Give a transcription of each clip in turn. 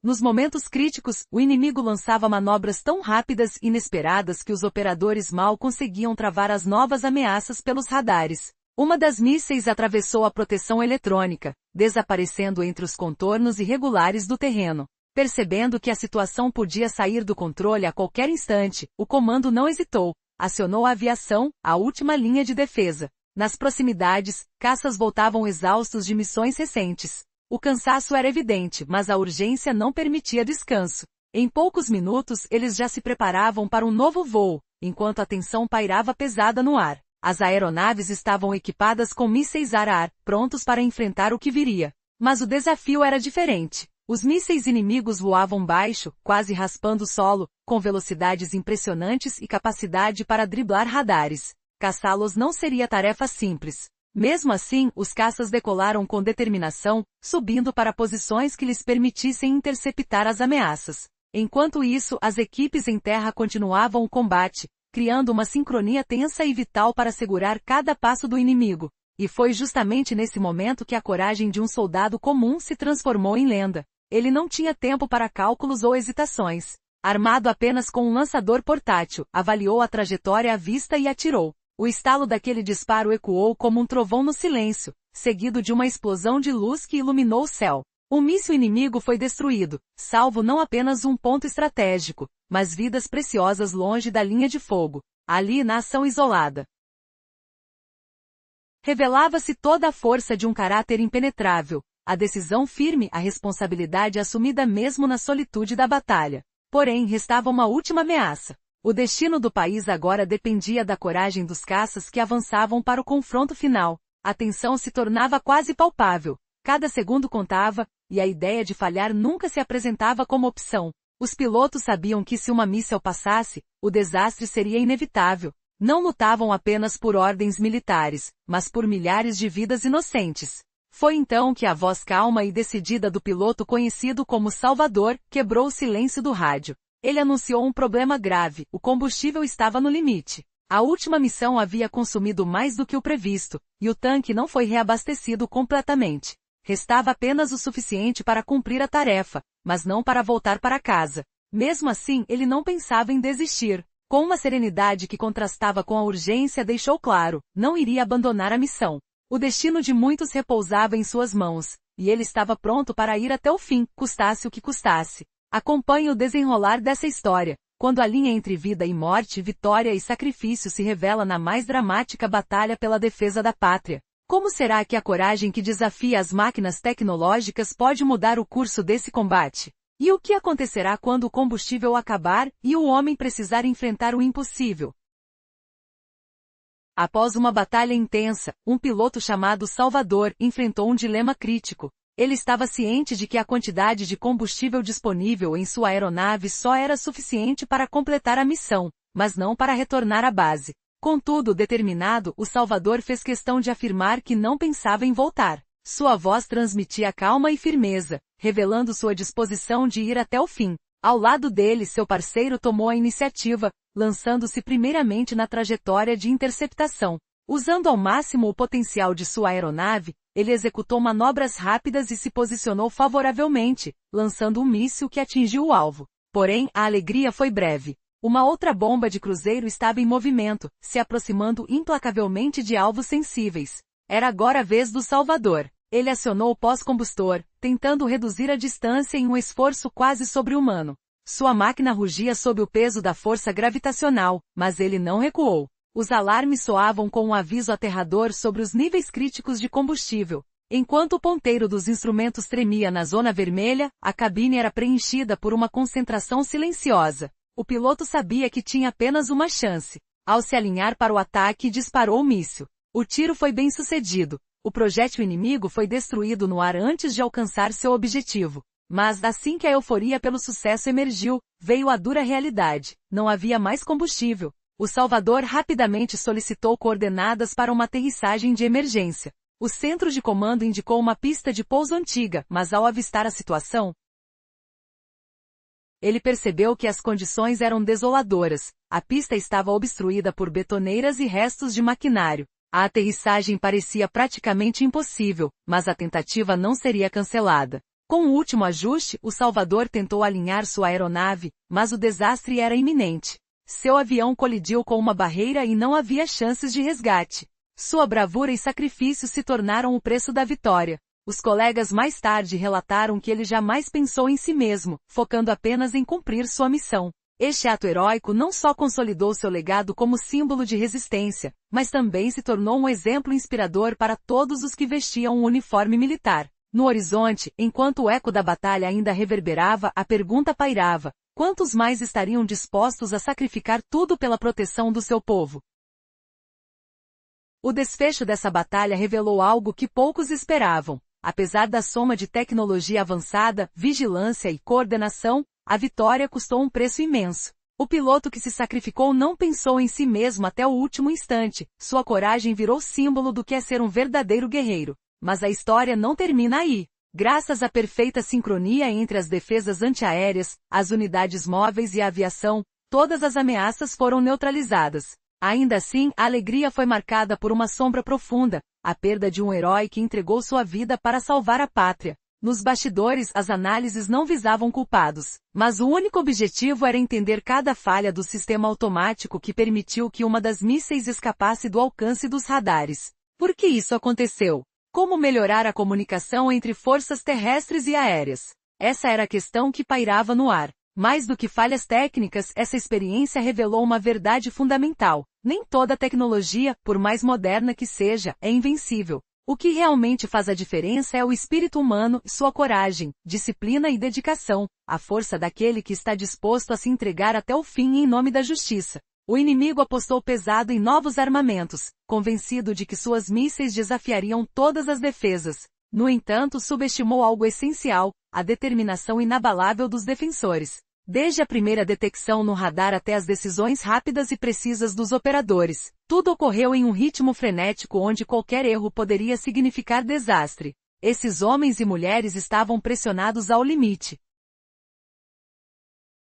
Nos momentos críticos, o inimigo lançava manobras tão rápidas e inesperadas que os operadores mal conseguiam travar as novas ameaças pelos radares. Uma das mísseis atravessou a proteção eletrônica, desaparecendo entre os contornos irregulares do terreno. Percebendo que a situação podia sair do controle a qualquer instante, o comando não hesitou. Acionou a aviação, a última linha de defesa. Nas proximidades, caças voltavam exaustos de missões recentes. O cansaço era evidente, mas a urgência não permitia descanso. Em poucos minutos eles já se preparavam para um novo voo, enquanto a tensão pairava pesada no ar. As aeronaves estavam equipadas com mísseis ar-a-ar, prontos para enfrentar o que viria. Mas o desafio era diferente. Os mísseis inimigos voavam baixo, quase raspando o solo, com velocidades impressionantes e capacidade para driblar radares. Caçá-los não seria tarefa simples. Mesmo assim, os caças decolaram com determinação, subindo para posições que lhes permitissem interceptar as ameaças. Enquanto isso, as equipes em terra continuavam o combate, criando uma sincronia tensa e vital para segurar cada passo do inimigo. E foi justamente nesse momento que a coragem de um soldado comum se transformou em lenda. Ele não tinha tempo para cálculos ou hesitações. Armado apenas com um lançador portátil, avaliou a trajetória à vista e atirou. O estalo daquele disparo ecoou como um trovão no silêncio, seguido de uma explosão de luz que iluminou o céu. O míssil inimigo foi destruído, salvo não apenas um ponto estratégico, mas vidas preciosas longe da linha de fogo, ali na ação isolada. Revelava-se toda a força de um caráter impenetrável, a decisão firme, a responsabilidade assumida mesmo na solitude da batalha. Porém, restava uma última ameaça. O destino do país agora dependia da coragem dos caças que avançavam para o confronto final. A tensão se tornava quase palpável. Cada segundo contava, e a ideia de falhar nunca se apresentava como opção. Os pilotos sabiam que se uma míssil passasse, o desastre seria inevitável. Não lutavam apenas por ordens militares, mas por milhares de vidas inocentes. Foi então que a voz calma e decidida do piloto conhecido como Salvador quebrou o silêncio do rádio. Ele anunciou um problema grave, o combustível estava no limite. A última missão havia consumido mais do que o previsto, e o tanque não foi reabastecido completamente. Restava apenas o suficiente para cumprir a tarefa, mas não para voltar para casa. Mesmo assim, ele não pensava em desistir. Com uma serenidade que contrastava com a urgência, deixou claro, não iria abandonar a missão. O destino de muitos repousava em suas mãos, e ele estava pronto para ir até o fim, custasse o que custasse. Acompanhe o desenrolar dessa história, quando a linha entre vida e morte, vitória e sacrifício se revela na mais dramática batalha pela defesa da pátria. Como será que a coragem que desafia as máquinas tecnológicas pode mudar o curso desse combate? E o que acontecerá quando o combustível acabar e o homem precisar enfrentar o impossível? Após uma batalha intensa, um piloto chamado Salvador enfrentou um dilema crítico. Ele estava ciente de que a quantidade de combustível disponível em sua aeronave só era suficiente para completar a missão, mas não para retornar à base. Contudo, determinado, o Salvador fez questão de afirmar que não pensava em voltar. Sua voz transmitia calma e firmeza, revelando sua disposição de ir até o fim. Ao lado dele, seu parceiro tomou a iniciativa, lançando-se primeiramente na trajetória de interceptação. Usando ao máximo o potencial de sua aeronave, ele executou manobras rápidas e se posicionou favoravelmente, lançando um míssil que atingiu o alvo. Porém, a alegria foi breve. Uma outra bomba de cruzeiro estava em movimento, se aproximando implacavelmente de alvos sensíveis. Era agora a vez do Salvador. Ele acionou o pós-combustor, tentando reduzir a distância em um esforço quase sobre-humano. Sua máquina rugia sob o peso da força gravitacional, mas ele não recuou. Os alarmes soavam com um aviso aterrador sobre os níveis críticos de combustível. Enquanto o ponteiro dos instrumentos tremia na zona vermelha, a cabine era preenchida por uma concentração silenciosa. O piloto sabia que tinha apenas uma chance. Ao se alinhar para o ataque, disparou o míssil. O tiro foi bem sucedido. O projétil inimigo foi destruído no ar antes de alcançar seu objetivo. Mas assim que a euforia pelo sucesso emergiu, veio a dura realidade. Não havia mais combustível. O Salvador rapidamente solicitou coordenadas para uma aterrissagem de emergência. O centro de comando indicou uma pista de pouso antiga, mas ao avistar a situação, ele percebeu que as condições eram desoladoras. A pista estava obstruída por betoneiras e restos de maquinário. A aterrissagem parecia praticamente impossível, mas a tentativa não seria cancelada. Com o último ajuste, o Salvador tentou alinhar sua aeronave, mas o desastre era iminente. Seu avião colidiu com uma barreira e não havia chances de resgate. Sua bravura e sacrifício se tornaram o preço da vitória. Os colegas mais tarde relataram que ele jamais pensou em si mesmo, focando apenas em cumprir sua missão. Este ato heróico não só consolidou seu legado como símbolo de resistência, mas também se tornou um exemplo inspirador para todos os que vestiam um uniforme militar. No horizonte, enquanto o eco da batalha ainda reverberava, a pergunta pairava: quantos mais estariam dispostos a sacrificar tudo pela proteção do seu povo? O desfecho dessa batalha revelou algo que poucos esperavam. Apesar da soma de tecnologia avançada, vigilância e coordenação, a vitória custou um preço imenso. O piloto que se sacrificou não pensou em si mesmo até o último instante. Sua coragem virou símbolo do que é ser um verdadeiro guerreiro. Mas a história não termina aí. Graças à perfeita sincronia entre as defesas antiaéreas, as unidades móveis e a aviação, todas as ameaças foram neutralizadas. Ainda assim, a alegria foi marcada por uma sombra profunda, a perda de um herói que entregou sua vida para salvar a pátria. Nos bastidores, as análises não visavam culpados, mas o único objetivo era entender cada falha do sistema automático que permitiu que uma das mísseis escapasse do alcance dos radares. Por que isso aconteceu? Como melhorar a comunicação entre forças terrestres e aéreas? Essa era a questão que pairava no ar. Mais do que falhas técnicas, essa experiência revelou uma verdade fundamental. Nem toda tecnologia, por mais moderna que seja, é invencível. O que realmente faz a diferença é o espírito humano, sua coragem, disciplina e dedicação, a força daquele que está disposto a se entregar até o fim em nome da justiça. O inimigo apostou pesado em novos armamentos, convencido de que suas mísseis desafiariam todas as defesas. No entanto, subestimou algo essencial: a determinação inabalável dos defensores. Desde a primeira detecção no radar até as decisões rápidas e precisas dos operadores, tudo ocorreu em um ritmo frenético onde qualquer erro poderia significar desastre. Esses homens e mulheres estavam pressionados ao limite.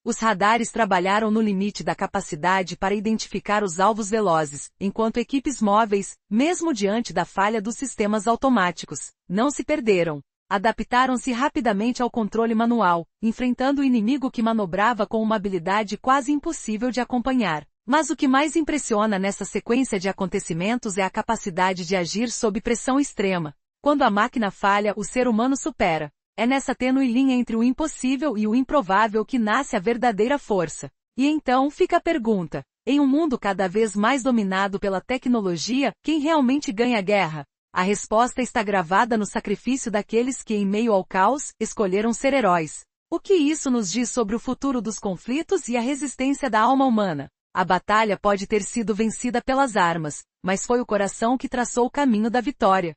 Os radares trabalharam no limite da capacidade para identificar os alvos velozes, enquanto equipes móveis, mesmo diante da falha dos sistemas automáticos, não se perderam. Adaptaram-se rapidamente ao controle manual, enfrentando o inimigo que manobrava com uma habilidade quase impossível de acompanhar. Mas o que mais impressiona nessa sequência de acontecimentos é a capacidade de agir sob pressão extrema. Quando a máquina falha, o ser humano supera. É nessa tênue linha entre o impossível e o improvável que nasce a verdadeira força. E então fica a pergunta: em um mundo cada vez mais dominado pela tecnologia, quem realmente ganha a guerra? A resposta está gravada no sacrifício daqueles que, em meio ao caos, escolheram ser heróis. O que isso nos diz sobre o futuro dos conflitos e a resistência da alma humana? A batalha pode ter sido vencida pelas armas, mas foi o coração que traçou o caminho da vitória.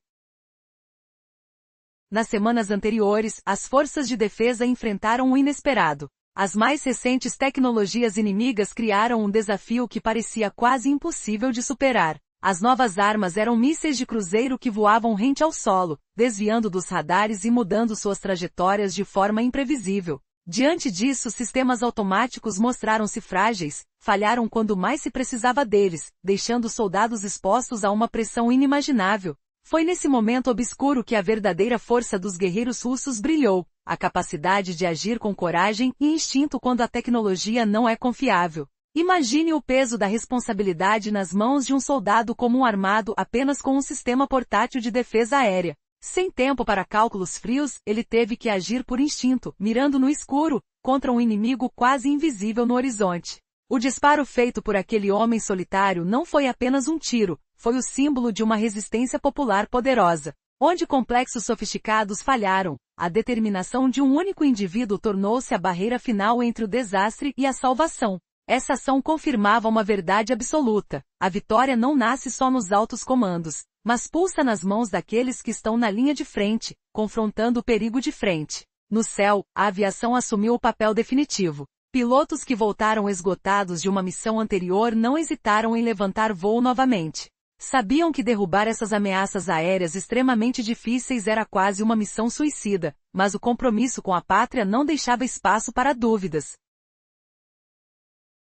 Nas semanas anteriores, as forças de defesa enfrentaram o inesperado. As mais recentes tecnologias inimigas criaram um desafio que parecia quase impossível de superar. As novas armas eram mísseis de cruzeiro que voavam rente ao solo, desviando dos radares e mudando suas trajetórias de forma imprevisível. Diante disso, sistemas automáticos mostraram-se frágeis, falharam quando mais se precisava deles, deixando soldados expostos a uma pressão inimaginável. Foi nesse momento obscuro que a verdadeira força dos guerreiros russos brilhou, a capacidade de agir com coragem e instinto quando a tecnologia não é confiável. Imagine o peso da responsabilidade nas mãos de um soldado comum armado apenas com um sistema portátil de defesa aérea. Sem tempo para cálculos frios, ele teve que agir por instinto, mirando no escuro, contra um inimigo quase invisível no horizonte. O disparo feito por aquele homem solitário não foi apenas um tiro, foi o símbolo de uma resistência popular poderosa. Onde complexos sofisticados falharam, a determinação de um único indivíduo tornou-se a barreira final entre o desastre e a salvação. Essa ação confirmava uma verdade absoluta: a vitória não nasce só nos altos comandos, mas pulsa nas mãos daqueles que estão na linha de frente, confrontando o perigo de frente. No céu, a aviação assumiu o papel definitivo. Pilotos que voltaram esgotados de uma missão anterior não hesitaram em levantar voo novamente. Sabiam que derrubar essas ameaças aéreas extremamente difíceis era quase uma missão suicida, mas o compromisso com a pátria não deixava espaço para dúvidas.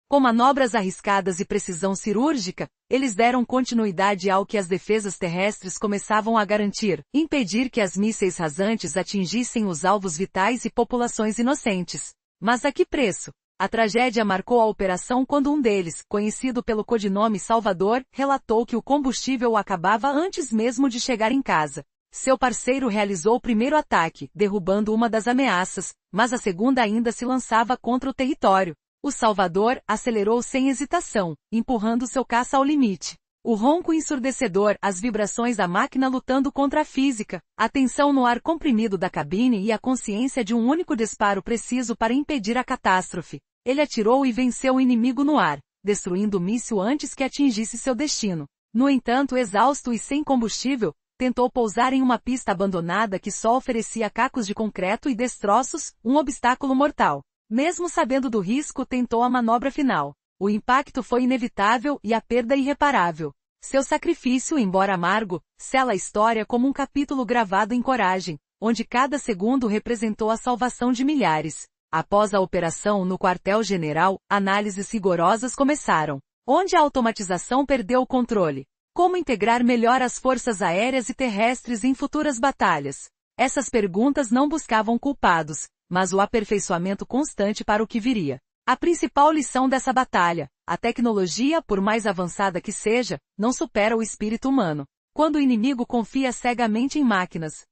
Com manobras arriscadas e precisão cirúrgica, eles deram continuidade ao que as defesas terrestres começavam a garantir, impedir que as mísseis rasantes atingissem os alvos vitais e populações inocentes. Mas a que preço? A tragédia marcou a operação quando um deles, conhecido pelo codinome Salvador, relatou que o combustível acabava antes mesmo de chegar em casa. Seu parceiro realizou o primeiro ataque, derrubando uma das ameaças, mas a segunda ainda se lançava contra o território. O Salvador acelerou sem hesitação, empurrando seu caça ao limite. O ronco ensurdecedor, as vibrações da máquina lutando contra a física, a tensão no ar comprimido da cabine e a consciência de um único disparo preciso para impedir a catástrofe. Ele atirou e venceu o inimigo no ar, destruindo o míssil antes que atingisse seu destino. No entanto, exausto e sem combustível, tentou pousar em uma pista abandonada que só oferecia cacos de concreto e destroços, um obstáculo mortal. Mesmo sabendo do risco, tentou a manobra final. O impacto foi inevitável e a perda irreparável. Seu sacrifício, embora amargo, sela a história como um capítulo gravado em coragem, onde cada segundo representou a salvação de milhares. Após a operação no quartel-general, análises rigorosas começaram. Onde a automatização perdeu o controle? Como integrar melhor as forças aéreas e terrestres em futuras batalhas? Essas perguntas não buscavam culpados, mas o aperfeiçoamento constante para o que viria. A principal lição dessa batalha: a tecnologia, por mais avançada que seja, não supera o espírito humano. Quando o inimigo confia cegamente em máquinas.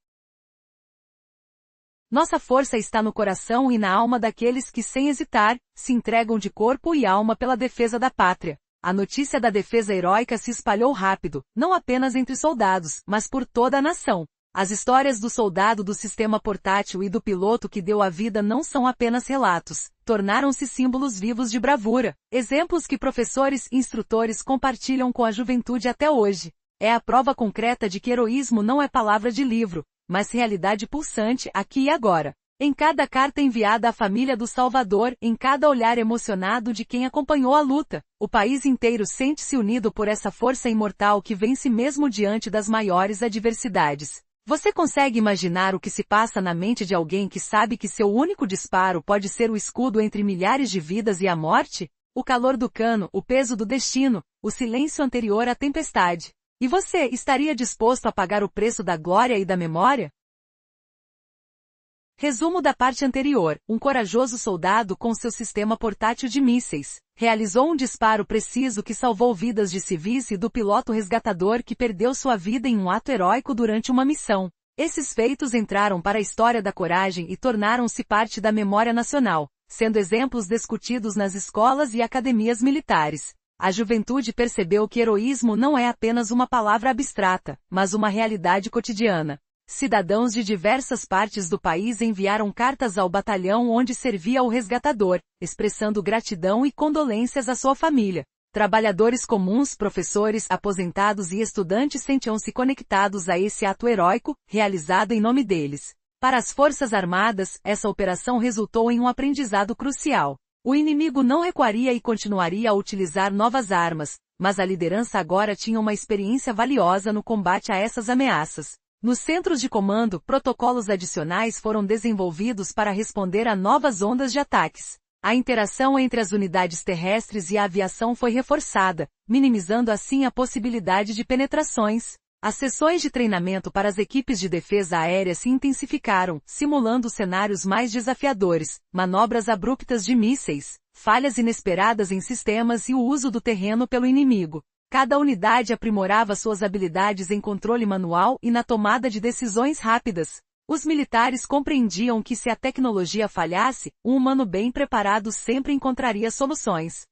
Nossa força está no coração e na alma daqueles que, sem hesitar, se entregam de corpo e alma pela defesa da pátria. A notícia da defesa heróica se espalhou rápido, não apenas entre soldados, mas por toda a nação. As histórias do soldado do sistema portátil e do piloto que deu a vida não são apenas relatos, tornaram-se símbolos vivos de bravura, exemplos que professores e instrutores compartilham com a juventude até hoje. É a prova concreta de que heroísmo não é palavra de livro, mas realidade pulsante aqui e agora. Em cada carta enviada à família do Salvador, em cada olhar emocionado de quem acompanhou a luta, o país inteiro sente-se unido por essa força imortal que vence mesmo diante das maiores adversidades. Você consegue imaginar o que se passa na mente de alguém que sabe que seu único disparo pode ser o escudo entre milhares de vidas e a morte? O calor do cano, o peso do destino, o silêncio anterior à tempestade. E você, estaria disposto a pagar o preço da glória e da memória? Resumo da parte anterior: um corajoso soldado com seu sistema portátil de mísseis realizou um disparo preciso que salvou vidas de civis e do piloto resgatador que perdeu sua vida em um ato heróico durante uma missão. Esses feitos entraram para a história da coragem e tornaram-se parte da memória nacional, sendo exemplos discutidos nas escolas e academias militares. A juventude percebeu que heroísmo não é apenas uma palavra abstrata, mas uma realidade cotidiana. Cidadãos de diversas partes do país enviaram cartas ao batalhão onde servia o resgatador, expressando gratidão e condolências à sua família. Trabalhadores comuns, professores, aposentados e estudantes sentiam-se conectados a esse ato heróico, realizado em nome deles. Para as Forças Armadas, essa operação resultou em um aprendizado crucial. O inimigo não recuaria e continuaria a utilizar novas armas, mas a liderança agora tinha uma experiência valiosa no combate a essas ameaças. Nos centros de comando, protocolos adicionais foram desenvolvidos para responder a novas ondas de ataques. A interação entre as unidades terrestres e a aviação foi reforçada, minimizando assim a possibilidade de penetrações. As sessões de treinamento para as equipes de defesa aérea se intensificaram, simulando cenários mais desafiadores, manobras abruptas de mísseis, falhas inesperadas em sistemas e o uso do terreno pelo inimigo. Cada unidade aprimorava suas habilidades em controle manual e na tomada de decisões rápidas. Os militares compreendiam que se a tecnologia falhasse, um humano bem preparado sempre encontraria soluções.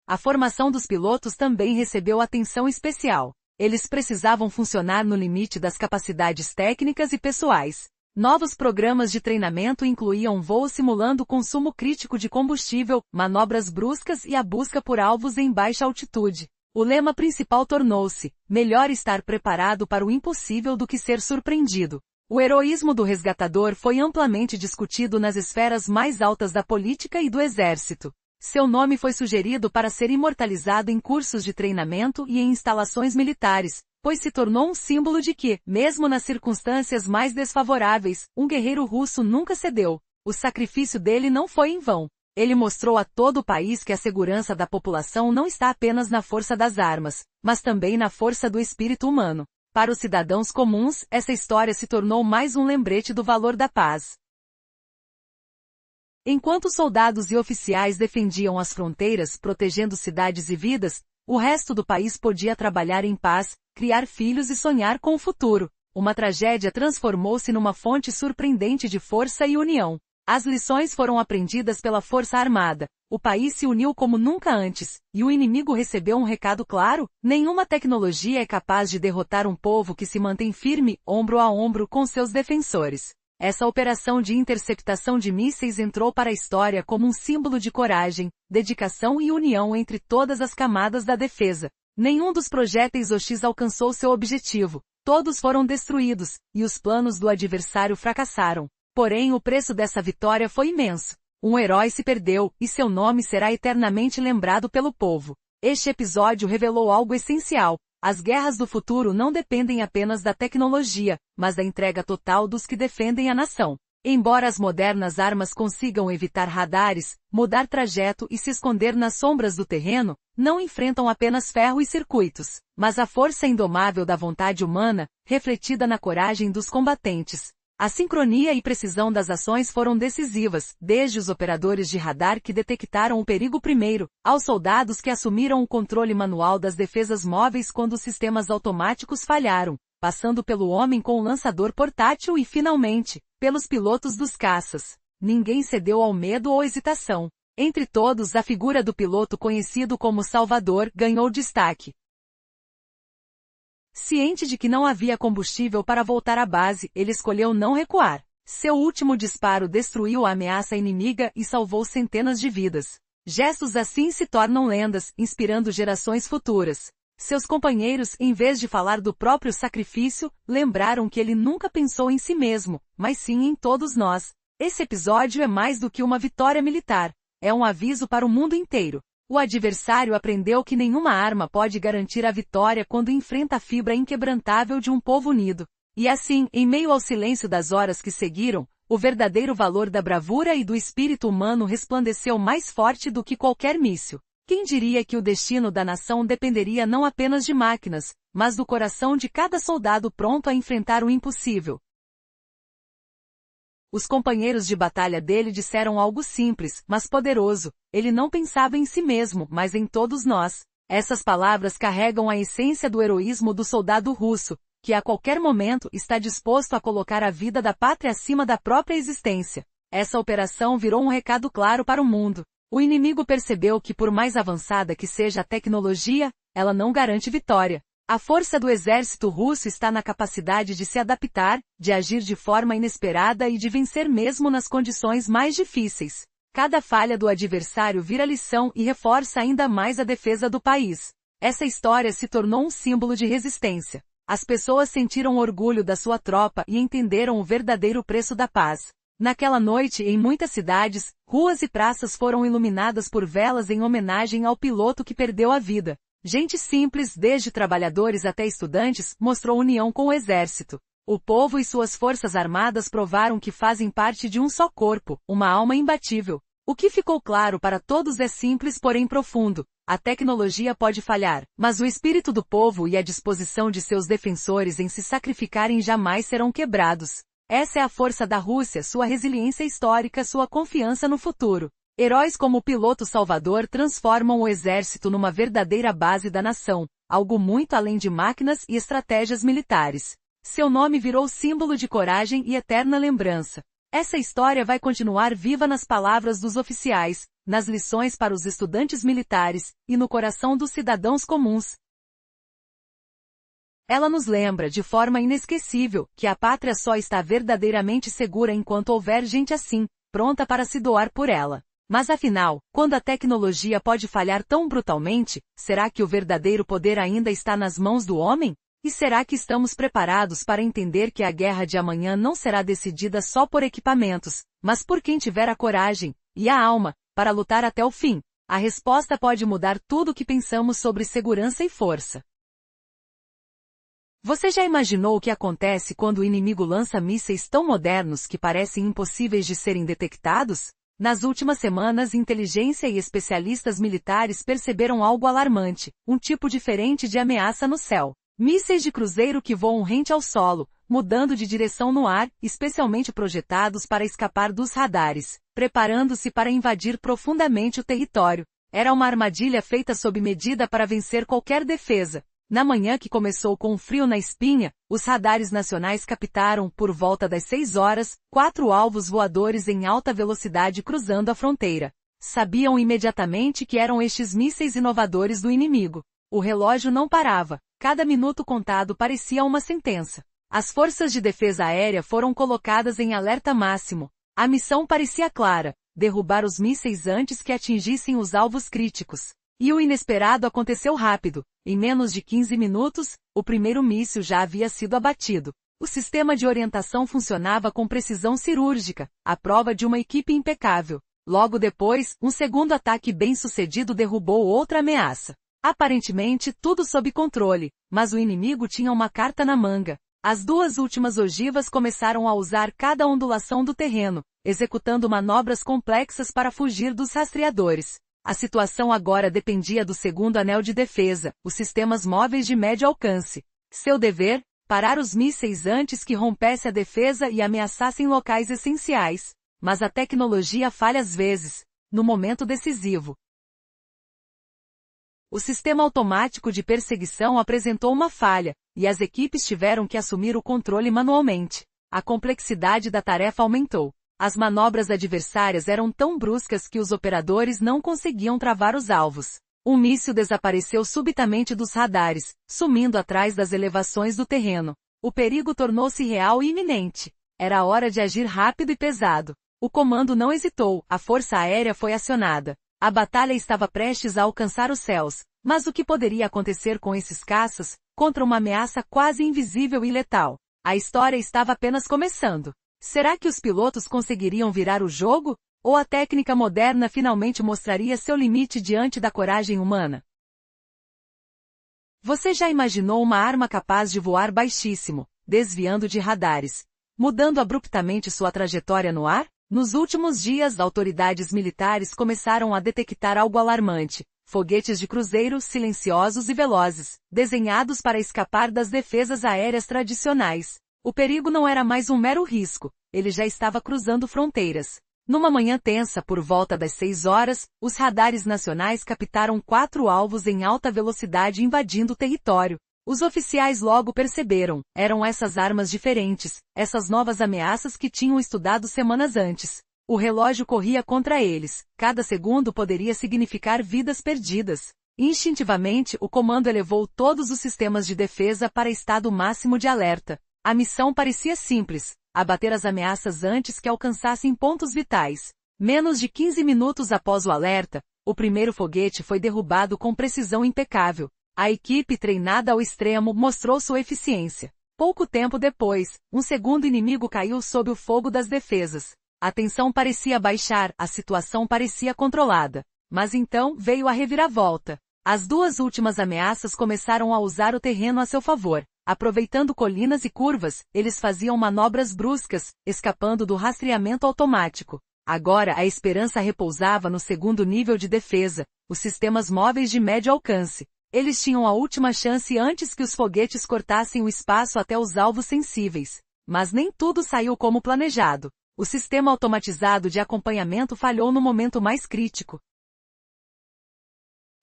A formação dos pilotos também recebeu atenção especial. Eles precisavam funcionar no limite das capacidades técnicas e pessoais. Novos programas de treinamento incluíam voos simulando consumo crítico de combustível, manobras bruscas e a busca por alvos em baixa altitude. O lema principal tornou-se: melhor estar preparado para o impossível do que ser surpreendido. O heroísmo do resgatador foi amplamente discutido nas esferas mais altas da política e do exército. Seu nome foi sugerido para ser imortalizado em cursos de treinamento e em instalações militares, pois se tornou um símbolo de que, mesmo nas circunstâncias mais desfavoráveis, um guerreiro russo nunca cedeu. O sacrifício dele não foi em vão. Ele mostrou a todo o país que a segurança da população não está apenas na força das armas, mas também na força do espírito humano. Para os cidadãos comuns, essa história se tornou mais um lembrete do valor da paz. Enquanto soldados e oficiais defendiam as fronteiras, protegendo cidades e vidas, o resto do país podia trabalhar em paz, criar filhos e sonhar com o futuro. Uma tragédia transformou-se numa fonte surpreendente de força e união. As lições foram aprendidas pela Força Armada. O país se uniu como nunca antes, e o inimigo recebeu um recado claro: nenhuma tecnologia é capaz de derrotar um povo que se mantém firme, ombro a ombro com seus defensores. Essa operação de interceptação de mísseis entrou para a história como um símbolo de coragem, dedicação e união entre todas as camadas da defesa. Nenhum dos projéteis hostis alcançou seu objetivo. Todos foram destruídos, e os planos do adversário fracassaram. Porém, o preço dessa vitória foi imenso. Um herói se perdeu, e seu nome será eternamente lembrado pelo povo. Este episódio revelou algo essencial. As guerras do futuro não dependem apenas da tecnologia, mas da entrega total dos que defendem a nação. Embora as modernas armas consigam evitar radares, mudar trajeto e se esconder nas sombras do terreno, não enfrentam apenas ferro e circuitos, mas a força indomável da vontade humana, refletida na coragem dos combatentes. A sincronia e precisão das ações foram decisivas, desde os operadores de radar que detectaram o perigo primeiro, aos soldados que assumiram o controle manual das defesas móveis quando os sistemas automáticos falharam, passando pelo homem com o lançador portátil e, finalmente, pelos pilotos dos caças. Ninguém cedeu ao medo ou hesitação. Entre todos, a figura do piloto conhecido como Salvador ganhou destaque. Ciente de que não havia combustível para voltar à base, ele escolheu não recuar. Seu último disparo destruiu a ameaça inimiga e salvou centenas de vidas. Gestos assim se tornam lendas, inspirando gerações futuras. Seus companheiros, em vez de falar do próprio sacrifício, lembraram que ele nunca pensou em si mesmo, mas sim em todos nós. Esse episódio é mais do que uma vitória militar. É um aviso para o mundo inteiro. O adversário aprendeu que nenhuma arma pode garantir a vitória quando enfrenta a fibra inquebrantável de um povo unido. E assim, em meio ao silêncio das horas que seguiram, o verdadeiro valor da bravura e do espírito humano resplandeceu mais forte do que qualquer míssil. Quem diria que o destino da nação dependeria não apenas de máquinas, mas do coração de cada soldado pronto a enfrentar o impossível? Os companheiros de batalha dele disseram algo simples, mas poderoso. Ele não pensava em si mesmo, mas em todos nós. Essas palavras carregam a essência do heroísmo do soldado russo, que a qualquer momento está disposto a colocar a vida da pátria acima da própria existência. Essa operação virou um recado claro para o mundo. O inimigo percebeu que, por mais avançada que seja a tecnologia, ela não garante vitória. A força do exército russo está na capacidade de se adaptar, de agir de forma inesperada e de vencer mesmo nas condições mais difíceis. Cada falha do adversário vira lição e reforça ainda mais a defesa do país. Essa história se tornou um símbolo de resistência. As pessoas sentiram orgulho da sua tropa e entenderam o verdadeiro preço da paz. Naquela noite, em muitas cidades, ruas e praças foram iluminadas por velas em homenagem ao piloto que perdeu a vida. Gente simples, desde trabalhadores até estudantes, mostrou união com o exército. O povo e suas forças armadas provaram que fazem parte de um só corpo, uma alma imbatível. O que ficou claro para todos é simples porém profundo. A tecnologia pode falhar, mas o espírito do povo e a disposição de seus defensores em se sacrificarem jamais serão quebrados. Essa é a força da Rússia, sua resiliência histórica, sua confiança no futuro. Heróis como o piloto Salvador transformam o exército numa verdadeira base da nação, algo muito além de máquinas e estratégias militares. Seu nome virou símbolo de coragem e eterna lembrança. Essa história vai continuar viva nas palavras dos oficiais, nas lições para os estudantes militares, e no coração dos cidadãos comuns. Ela nos lembra, de forma inesquecível, que a pátria só está verdadeiramente segura enquanto houver gente assim, pronta para se doar por ela. Mas afinal, quando a tecnologia pode falhar tão brutalmente, será que o verdadeiro poder ainda está nas mãos do homem? E será que estamos preparados para entender que a guerra de amanhã não será decidida só por equipamentos, mas por quem tiver a coragem, e a alma, para lutar até o fim? A resposta pode mudar tudo o que pensamos sobre segurança e força. Você já imaginou o que acontece quando o inimigo lança mísseis tão modernos que parecem impossíveis de serem detectados? Nas últimas semanas, inteligência e especialistas militares perceberam algo alarmante, um tipo diferente de ameaça no céu. Mísseis de cruzeiro que voam rente ao solo, mudando de direção no ar, especialmente projetados para escapar dos radares, preparando-se para invadir profundamente o território. Era uma armadilha feita sob medida para vencer qualquer defesa. Na manhã que começou com um frio na espinha, os radares nacionais captaram, por volta das 6 horas, 4 alvos voadores em alta velocidade cruzando a fronteira. Sabiam imediatamente que eram estes mísseis inovadores do inimigo. O relógio não parava. Cada minuto contado parecia uma sentença. As forças de defesa aérea foram colocadas em alerta máximo. A missão parecia clara: derrubar os mísseis antes que atingissem os alvos críticos. E o inesperado aconteceu rápido. Em menos de 15 minutos, o primeiro míssil já havia sido abatido. O sistema de orientação funcionava com precisão cirúrgica, a prova de uma equipe impecável. Logo depois, um segundo ataque bem-sucedido derrubou outra ameaça. Aparentemente, tudo sob controle, mas o inimigo tinha uma carta na manga. As duas últimas ogivas começaram a usar cada ondulação do terreno, executando manobras complexas para fugir dos rastreadores. A situação agora dependia do segundo anel de defesa, os sistemas móveis de médio alcance. Seu dever? Parar os mísseis antes que rompesse a defesa e ameaçassem locais essenciais. Mas a tecnologia falha às vezes. No momento decisivo, o sistema automático de perseguição apresentou uma falha, e as equipes tiveram que assumir o controle manualmente. A complexidade da tarefa aumentou. As manobras adversárias eram tão bruscas que os operadores não conseguiam travar os alvos. Um míssil desapareceu subitamente dos radares, sumindo atrás das elevações do terreno. O perigo tornou-se real e iminente. Era hora de agir rápido e pesado. O comando não hesitou, a força aérea foi acionada. A batalha estava prestes a alcançar os céus. Mas o que poderia acontecer com esses caças, contra uma ameaça quase invisível e letal? A história estava apenas começando. Será que os pilotos conseguiriam virar o jogo? Ou a técnica moderna finalmente mostraria seu limite diante da coragem humana? Você já imaginou uma arma capaz de voar baixíssimo, desviando de radares, mudando abruptamente sua trajetória no ar? Nos últimos dias, autoridades militares começaram a detectar algo alarmante. Foguetes de cruzeiro silenciosos e velozes, desenhados para escapar das defesas aéreas tradicionais. O perigo não era mais um mero risco, ele já estava cruzando fronteiras. Numa manhã tensa por volta das 6 horas, os radares nacionais captaram 4 alvos em alta velocidade invadindo o território. Os oficiais logo perceberam, eram essas armas diferentes, essas novas ameaças que tinham estudado semanas antes. O relógio corria contra eles, cada segundo poderia significar vidas perdidas. Instintivamente, o comando elevou todos os sistemas de defesa para estado máximo de alerta. A missão parecia simples, abater as ameaças antes que alcançassem pontos vitais. Menos de 15 minutos após o alerta, o primeiro foguete foi derrubado com precisão impecável. A equipe treinada ao extremo mostrou sua eficiência. Pouco tempo depois, um segundo inimigo caiu sob o fogo das defesas. A tensão parecia baixar, a situação parecia controlada. Mas então veio a reviravolta. As duas últimas ameaças começaram a usar o terreno a seu favor. Aproveitando colinas e curvas, eles faziam manobras bruscas, escapando do rastreamento automático. Agora a esperança repousava no segundo nível de defesa, os sistemas móveis de médio alcance. Eles tinham a última chance antes que os foguetes cortassem o espaço até os alvos sensíveis. Mas nem tudo saiu como planejado. O sistema automatizado de acompanhamento falhou no momento mais crítico.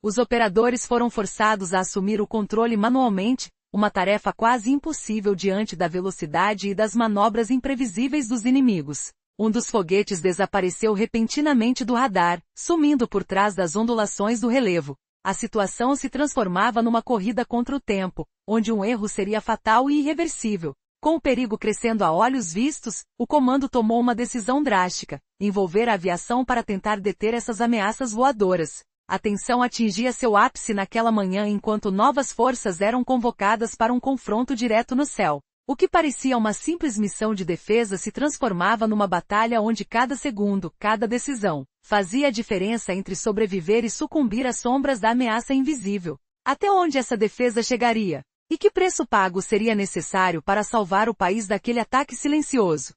Os operadores foram forçados a assumir o controle manualmente, uma tarefa quase impossível diante da velocidade e das manobras imprevisíveis dos inimigos. Um dos foguetes desapareceu repentinamente do radar, sumindo por trás das ondulações do relevo. A situação se transformava numa corrida contra o tempo, onde um erro seria fatal e irreversível. Com o perigo crescendo a olhos vistos, o comando tomou uma decisão drástica: envolver a aviação para tentar deter essas ameaças voadoras. A tensão atingia seu ápice naquela manhã enquanto novas forças eram convocadas para um confronto direto no céu. O que parecia uma simples missão de defesa se transformava numa batalha onde cada segundo, cada decisão, fazia a diferença entre sobreviver e sucumbir às sombras da ameaça invisível. Até onde essa defesa chegaria? E que preço pago seria necessário para salvar o país daquele ataque silencioso?